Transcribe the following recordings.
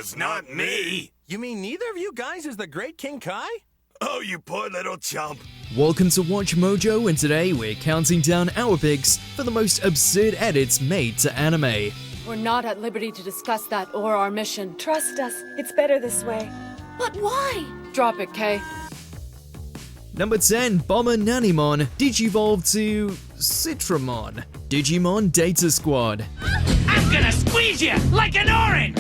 It's not me. You mean neither of you guys is the great King Kai? Oh, you poor little chump. Welcome to Watch Mojo, and today we're counting down our picks for the most absurd edits made to anime. We're not at liberty to discuss that or our mission. Trust us, it's better this way. But why? Drop it, Kay. Number 10, Bomber Nanimon Digivolved to Citramon. Digimon Data Squad. I'm gonna squeeze you like an orange!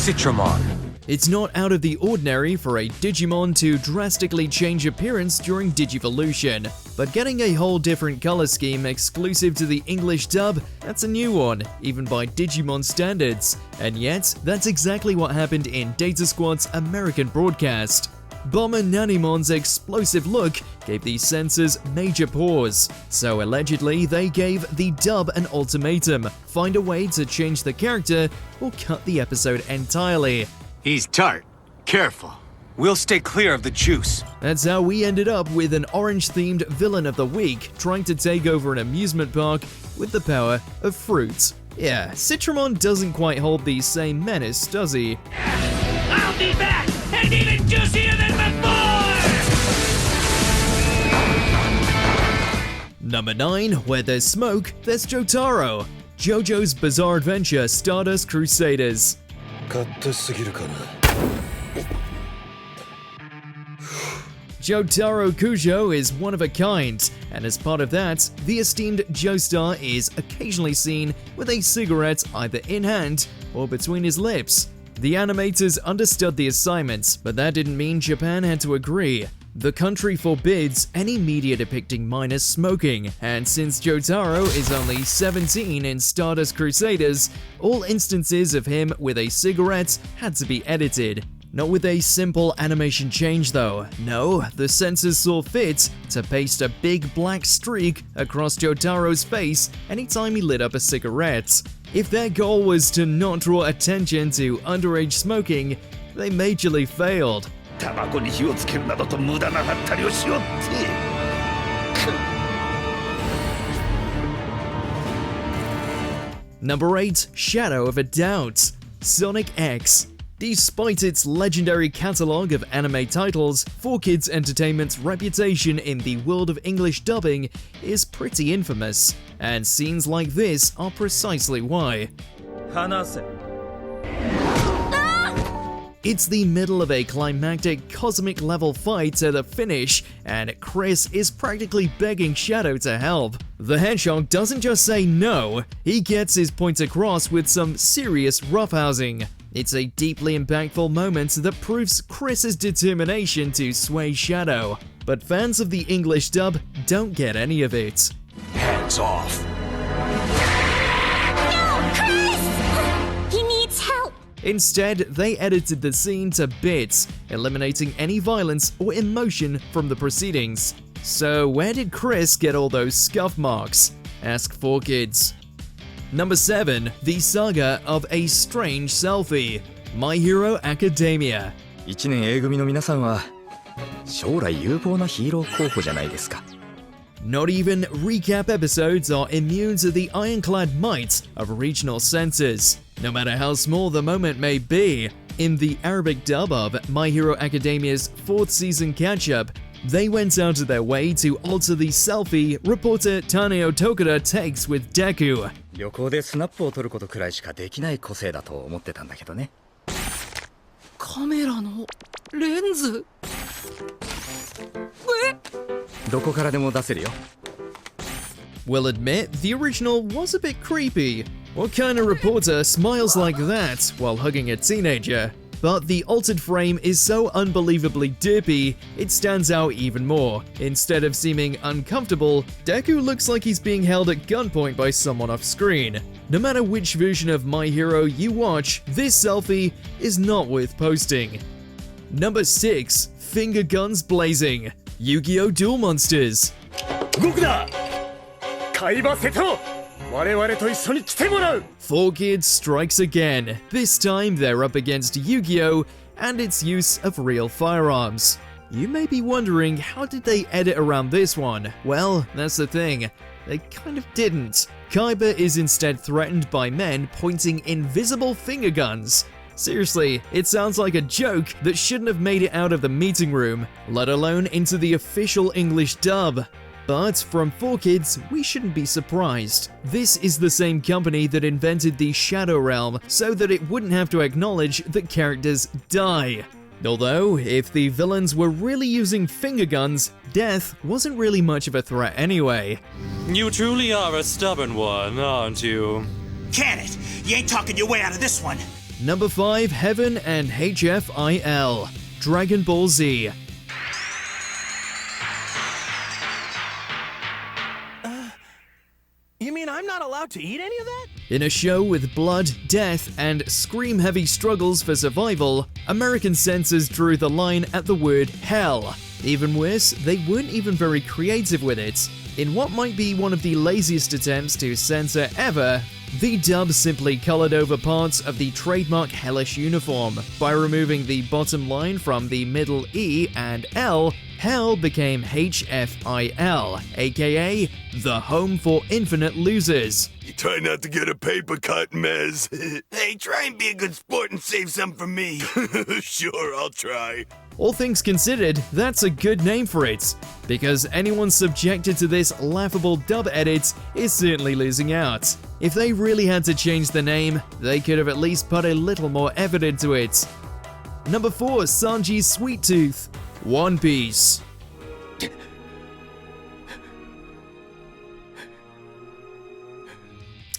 Citramon. It's not out of the ordinary for a Digimon to drastically change appearance during Digivolution, but getting a whole different color scheme exclusive to the English dub, that's a new one, even by Digimon standards. And yet, that's exactly what happened in Data Squad's American broadcast. Bomber Nanimon's explosive look gave the censors major pause, so allegedly they gave the dub an ultimatum: find a way to change the character or cut the episode entirely. He's tart. Careful. We'll stay clear of the juice. That's how we ended up with an orange-themed villain of the week trying to take over an amusement park with the power of fruit. Yeah, Citramon doesn't quite hold the same menace, does he? I'll be back, and even juicier than before! Number 9, where there's smoke, there's Jotaro. JoJo's Bizarre Adventure Stardust Crusaders. Jotaro Kujo is one of a kind, and as part of that, the esteemed Joestar is occasionally seen with a cigarette either in hand or between his lips. The animators understood the assignment, but that didn't mean Japan had to agree. The country forbids any media depicting minors smoking, and since Jotaro is only 17 in Stardust Crusaders, all instances of him with a cigarette had to be edited. Not with a simple animation change though. No, the censors saw fit to paste a big black streak across Jotaro's face anytime he lit up a cigarette. If their goal was to not draw attention to underage smoking, they majorly failed. Number 8, Shadow of a Doubt. Sonic X. Despite its legendary catalog of anime titles, 4Kids Entertainment's reputation in the world of English dubbing is pretty infamous, and scenes like this are precisely why. It's the middle of a climactic cosmic-level fight at the finish, and Chris is practically begging Shadow to help. The Hedgehog doesn't just say no, he gets his point across with some serious roughhousing. It's a deeply impactful moment that proves Chris's determination to sway Shadow, but fans of the English dub don't get any of it. Hands off. No, Chris! He needs help! Instead, they edited the scene to bits, eliminating any violence or emotion from the proceedings. So where did Chris get all those scuff marks? Ask 4Kids. Number 7, the saga of a strange selfie. My Hero Academia. 1年 A 組の皆さんは将来有望なヒーロー候補じゃないですか。 Not even recap episodes are immune to the ironclad might of regional censors, no matter how small the moment may be. In the Arabic dub of My Hero Academia's 4th season catch-up, they went out of their way to alter the selfie reporter Taneo Tokura takes with Deku. 旅行でスナップを撮ることくらいしかできない個性だと思ってたんだけどね。カメラのレンズ。どこからでも出せるよ。 We'll admit, the original was a bit creepy. What kind of reporter smiles like that while hugging a teenager? But the altered frame is so unbelievably derpy, it stands out even more. Instead of seeming uncomfortable, Deku looks like he's being held at gunpoint by someone off screen. No matter which version of My Hero you watch, this selfie is not worth posting. Number 6, Finger Guns Blazing. Yu-Gi-Oh! Duel Monsters. 動くな海馬瀬戸我々と一緒に来てもらう 4Kids strikes again. This time they're up against Yu-Gi-Oh! And its use of real firearms. You may be wondering, how did they edit around this one? Well, that's the thing. They kind of didn't. Kaiba is instead threatened by men pointing invisible finger guns. Seriously, it sounds like a joke that shouldn't have made it out of the meeting room, let alone into the official English dub. But from 4Kids, we shouldn't be surprised. This is the same company that invented the Shadow Realm so that it wouldn't have to acknowledge that characters die. Although, if the villains were really using finger guns, death wasn't really much of a threat anyway. You truly are a stubborn one, aren't you? Can it? You ain't talking your way out of this one. Number 5, Heaven and HFIL, Dragon Ball Z. You mean I'm not allowed to eat any of that? In a show with blood, death, and scream-heavy struggles for survival, American censors drew the line at the word hell. Even worse, they weren't even very creative with it. In what might be one of the laziest attempts to censor ever, the dub simply colored over parts of the trademark hellish uniform. By removing the bottom line from the middle E and L, Hell became HFIL, aka the home for infinite losers. You try not to get a paper cut, Mez. Hey, try and be a good sport and save some for me. Sure, I'll try. All things considered, that's a good name for it, because anyone subjected to this laughable dub edit is certainly losing out. If they really had to change the name, they could have at least put a little more effort into it. Number 4, Sanji's Sweet Tooth, One Piece.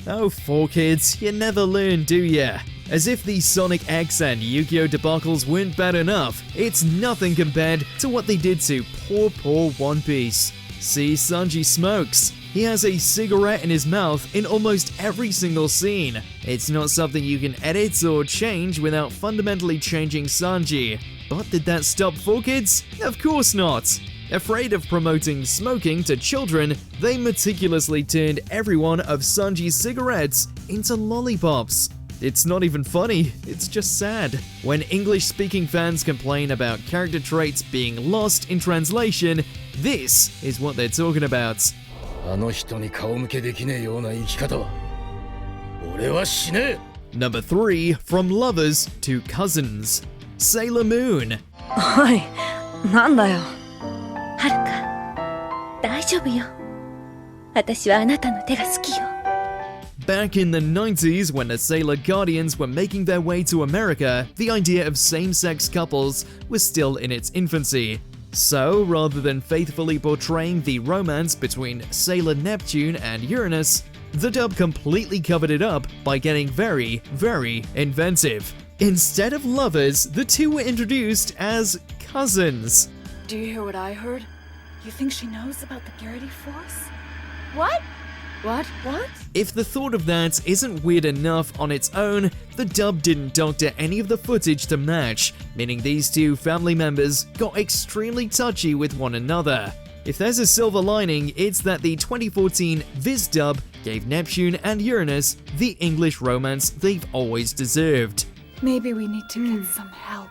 Oh, 4Kids, you never learn, do ya? As if the Sonic X and Yu-Gi-Oh! Debacles weren't bad enough, it's nothing compared to what they did to poor One Piece. See, Sanji smokes. He has a cigarette in his mouth in almost every single scene. It's not something you can edit or change without fundamentally changing Sanji. But did that stop 4Kids? Of course not! Afraid of promoting smoking to children, they meticulously turned every one of Sanji's cigarettes into lollipops. It's not even funny, it's just sad. When English-speaking fans complain about character traits being lost in translation, this is what they're talking about. あの人に顔向けできねえような生き方は俺はしねえ。 Number 3, From Lovers to Cousins, Sailor Moon. おい、なんだよ。はるか、大丈夫よ。私はあなたの手が好きよ。 Back in the 90s, when the Sailor Guardians were making their way to America, the idea of same-sex couples was still in its infancy. So, rather than faithfully portraying the romance between Sailor Neptune and Uranus, the dub completely covered it up by getting very inventive. Instead of lovers, the two were introduced as cousins. Do you hear what I heard? You think she knows about the Garrity Force? What? What? If the thought of that isn't weird enough on its own, the dub didn't doctor any of the footage to match, meaning these two family members got extremely touchy with one another. If there's a silver lining, it's that the 2014 Viz dub gave Neptune and Uranus the English romance they've always deserved. Maybe we need to get some help.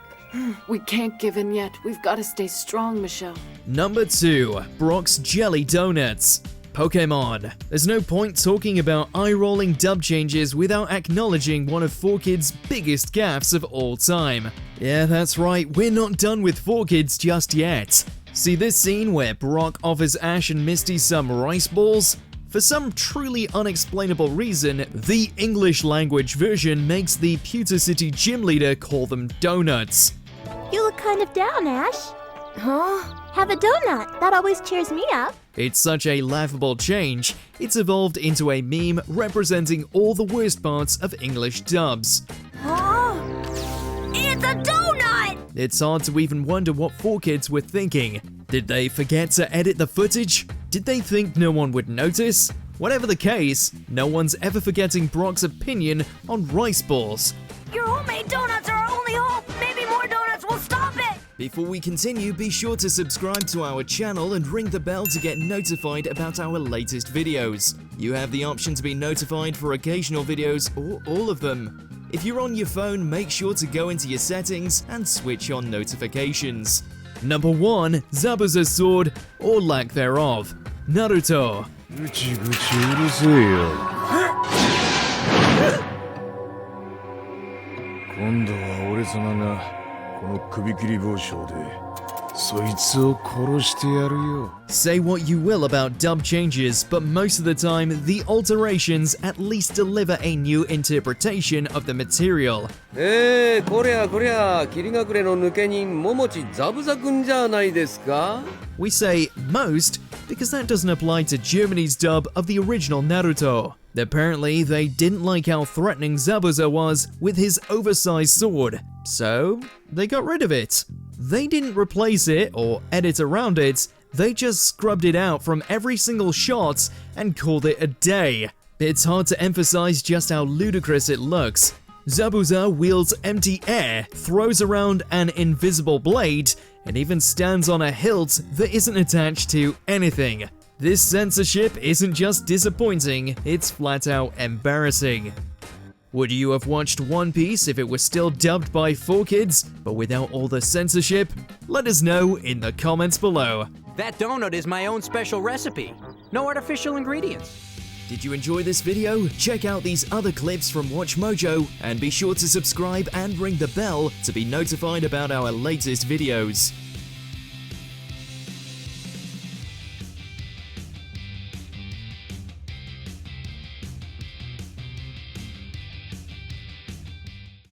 We can't give in yet. We've got to stay strong, Michelle. Number 2, Brock's Jelly Donuts, Pokémon. There's no point talking about eye-rolling dub changes without acknowledging one of 4Kids' biggest gaffes of all time. Yeah, that's right, we're not done with 4Kids just yet. See this scene where Brock offers Ash and Misty some rice balls? For some truly unexplainable reason, the English language version makes the Pewter City gym leader call them donuts. You look kind of down, Ash. Huh? Have a donut. That always cheers me up. It's such a laughable change, it's evolved into a meme representing all the worst parts of English dubs. Huh? It's a donut! It's hard to even wonder what 4Kids were thinking. Did they forget to edit the footage? Did they think no one would notice? Whatever the case, no one's ever forgetting Brock's opinion on rice balls. Your homemade donuts are our only hope. Maybe more donuts will stop it. Before we continue, be sure to subscribe to our channel and ring the bell to get notified about our latest videos. You have the option to be notified for occasional videos or all of them. If you're on your phone, make sure to go into your settings and switch on notifications. Number 1, Zabuza's sword, or lack thereof, Naruto. ぐちぐちうるせえよ。今度は上様がこの首切り包丁でそいつを殺してやるよ。 Say what you will about dub changes, but most of the time, the alterations at least deliver a new interpretation of the material. こりゃこりゃ霧隠れの抜け人桃地ザブザくんじゃないですか。 We say most because that doesn't apply to Germany's dub of the original Naruto. Apparently, they didn't like how threatening Zabuza was with his oversized sword, so they got rid of it. They didn't replace it or edit around it, they just scrubbed it out from every single shot and called it a day. It's hard to emphasize just how ludicrous it looks. Zabuza wields empty air, throws around an invisible blade, and even stands on a hilt that isn't attached to anything. This censorship isn't just disappointing, it's flat out embarrassing. Would you have watched One Piece if it was still dubbed by 4Kids, but without all the censorship? Let us know in the comments below. That donut is my own special recipe. No artificial ingredients. Did you enjoy this video? Check out these other clips from WatchMojo and be sure to subscribe and ring the bell to be notified about our latest videos.